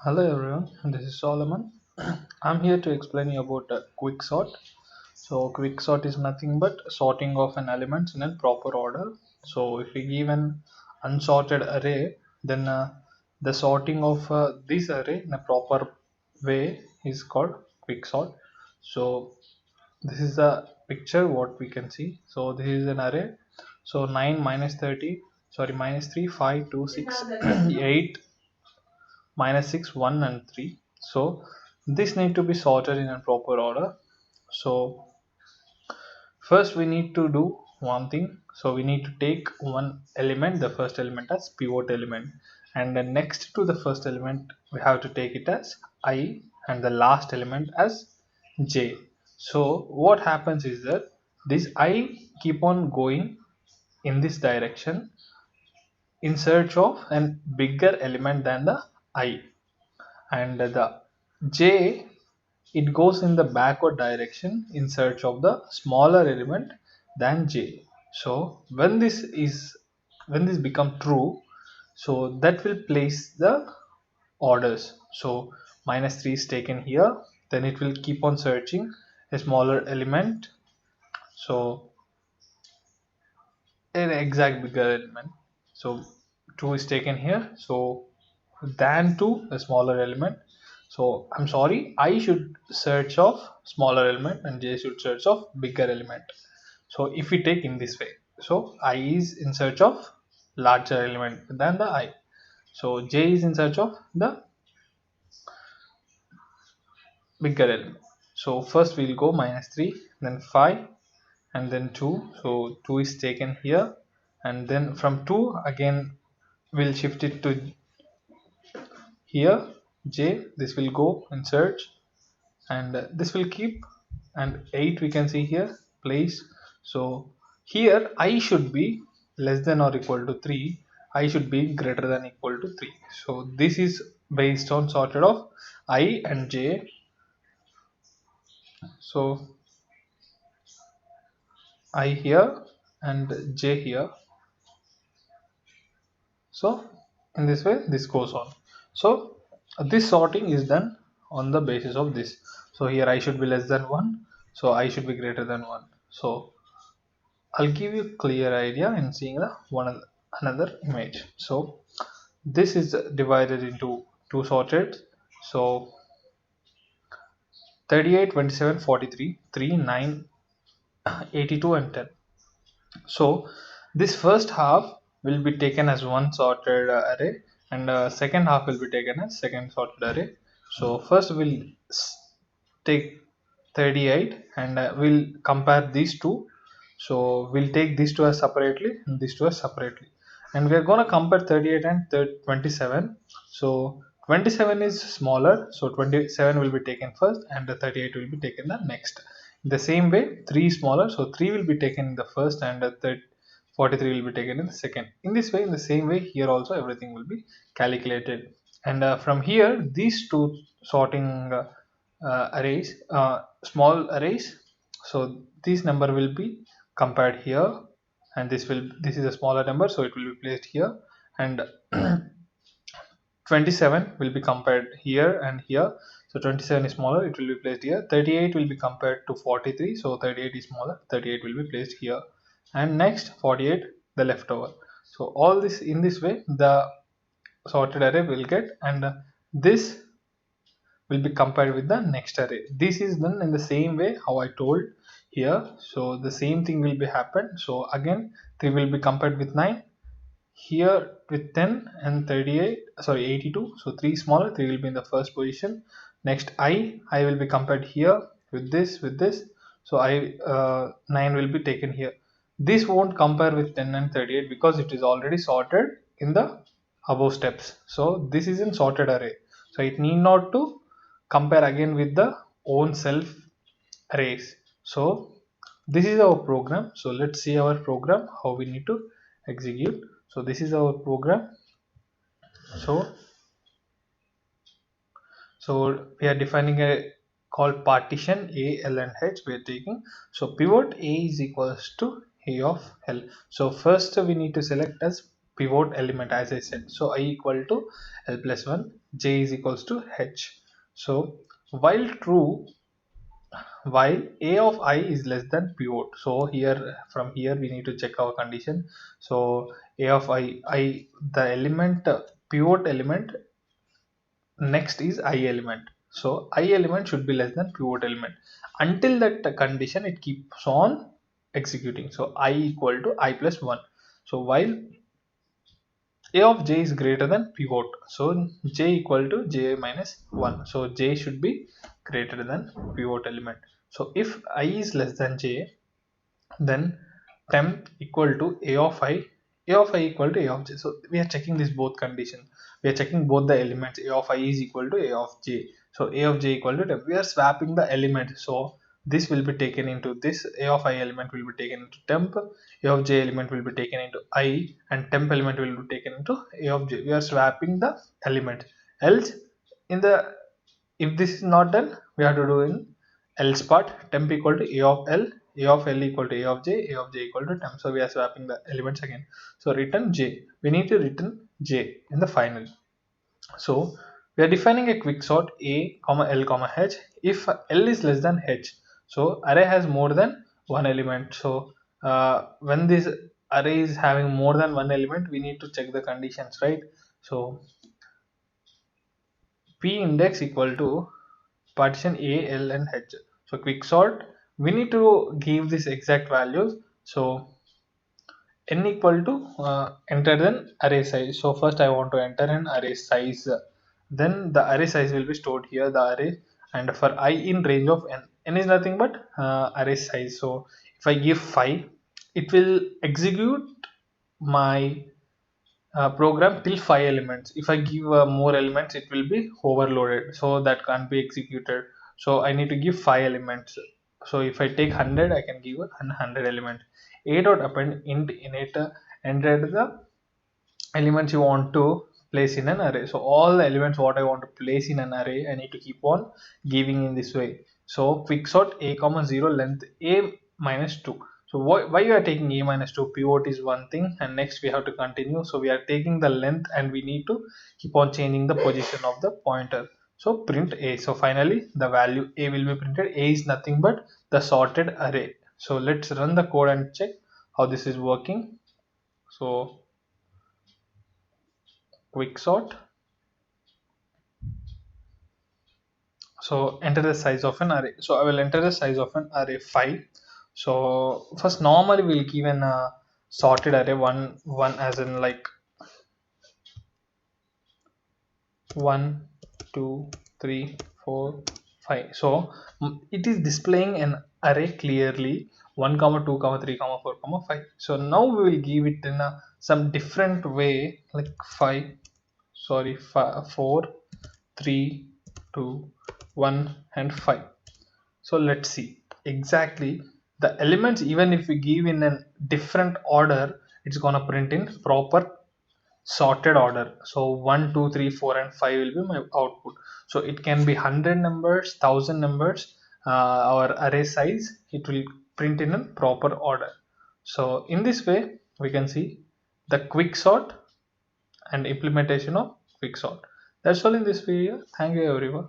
Hello everyone, this is Solomon. I'm here to explain you about quick sort. So quick sort is nothing but sorting of an elements in a proper order. So if we give an unsorted array, then the sorting of this array in a proper way is called quick sort. So this is the picture what we can see. So this is an array. So 9 minus 30, sorry, minus 3, 5, 2, 6, 8, minus 6, 1 and 3. So this need to be sorted in a proper order. So first we need to do one thing. So we need to take one element, the first element, as pivot element, and then next to the first element we have to take it as I, and the last element as j. So what happens is that this I keep on going in this direction in search of a bigger element than the I, and the j, it goes in the backward direction in search of the smaller element than j. So when this become true, so that will place the orders. So minus 3 is taken here, then it will keep on searching a smaller element, so an exact bigger element. So 2 is taken here, so than 2 a smaller element. So I'm sorry, I should search of smaller element and j should search of bigger element. So if we take in this way, so I is in search of larger element than the I, so j is in search of the bigger element. So first we'll go minus 3, then 5, and then 2. So 2 is taken here, and then from 2 again we'll shift it to here j. This will go in search, and this will keep, and 8 we can see here place. So here I should be less than or equal to 3, I should be greater than equal to 3. So this is based on sorted of I and j. So I here and j here. So in this way this goes on. So this sorting is done on the basis of this. So here I should be less than 1, so I should be greater than 1. So I'll give you clear idea in seeing the another image. So this is divided into two sorted. So 38, 27, 43, 3, 9, 82 and 10. So this first half will be taken as one sorted array, and second half will be taken as second sorted array. So first we'll take 38, and we'll compare these two. So we'll take these two as separately and these two as separately, and we're going to compare 38 and 27. So 27 is smaller, so 27 will be taken first, and the 38 will be taken the next. The same way 3 is smaller, so 3 will be taken in the first, and the 43 will be taken in the second. In this way, in the same way here also everything will be calculated, and from here these two sorting arrays, small arrays. So this number will be compared here, and this is a smaller number, so it will be placed here, and 27 will be compared here and here. So 27 is smaller, it will be placed here. 38 will be compared to 43, so 38 is smaller, 38 will be placed here, and next 48 the leftover. So all this, in this way the sorted array will get, and this will be compared with the next array. This is done in the same way how I told here. So the same thing will be happened. So again 3 will be compared with 9 here, with 10 and 38, sorry, 82. So 3 smaller, 3 will be in the first position. Next I will be compared here with this. So 9 will be taken here. This won't compare with 10 and 38 because it is already sorted in the above steps. So this is in sorted array, so it need not to compare again with the own self arrays. So this is our program. So let's see our program, how we need to execute. So this is our program. So we are defining a called partition a, l and h we are taking. So pivot a is equals to a of l. So first we need to select as pivot element, as I said. So I equal to L plus 1, J is equals to H. So while true, while A of I is less than pivot. So here, from here we need to check our condition. So A of I, the element, pivot element next is I element. So I element should be less than pivot element. Until that condition, it keeps on executing. So I equal to I plus 1. So while A of j is greater than pivot, so j equal to j minus 1. So j should be greater than pivot element. So if I is less than j, then temp equal to a of I equal to a of j. So we are checking this both condition. We are checking both the elements. A of I is equal to a of j. So a of j equal to temp. We are swapping the element. So this will be taken into this. A of I element will be taken into temp. A of j element will be taken into I, and temp element will be taken into a of j. We are swapping the element. Else, in the, if this is not done, we have to do in else part. Temp equal to a of L, a of L equal to a of j equal to temp. So we are swapping the elements again. So return j. We need to return j in the final. So we are defining a quicksort a comma L comma h if L is less than h. So array has more than one element. So when this array is having more than one element, we need to check the conditions, right? So p index equal to partition a, L and h. So quicksort, we need to give this exact values. So n equal to enter an array size. So first I want to enter an array size, then the array size will be stored here, the array, and for I in range of n is nothing but array size. So if I give 5, it will execute my program till 5 elements. If I give more elements, it will be overloaded, so that can't be executed. So I need to give 5 elements. So if I take 100, I can give 100 elements. A dot append int init enter the elements you want to place in an array. So all the elements what I want to place in an array, I need to keep on giving in this way. So quicksort a comma 0 length a minus 2. So why you are taking a minus 2? Pivot is one thing, and next we have to continue. So we are taking the length and we need to keep on changing the position of the pointer. So print a. So finally the value a will be printed. A is nothing but the sorted array. So let's run the code and check how this is working. So quicksort. So enter the size of an array. So I will enter the size of an array 5. So first normally we'll give an sorted array one as in like 1 2 3 4 5. So it is displaying an array clearly 1 comma 2 comma 3 comma 4 comma 5. So now we will give it in some different way, like 4 3 2 1 and 5. So let's see exactly the elements. Even if we give in a different order, it's gonna print in proper sorted order. So 1 2 3 4 and 5 will be my output. So it can be 100 numbers, 1000 numbers, our array size, it will print in a proper order. So in this way we can see the quicksort and implementation of quicksort. That's all in this video. Thank you everyone.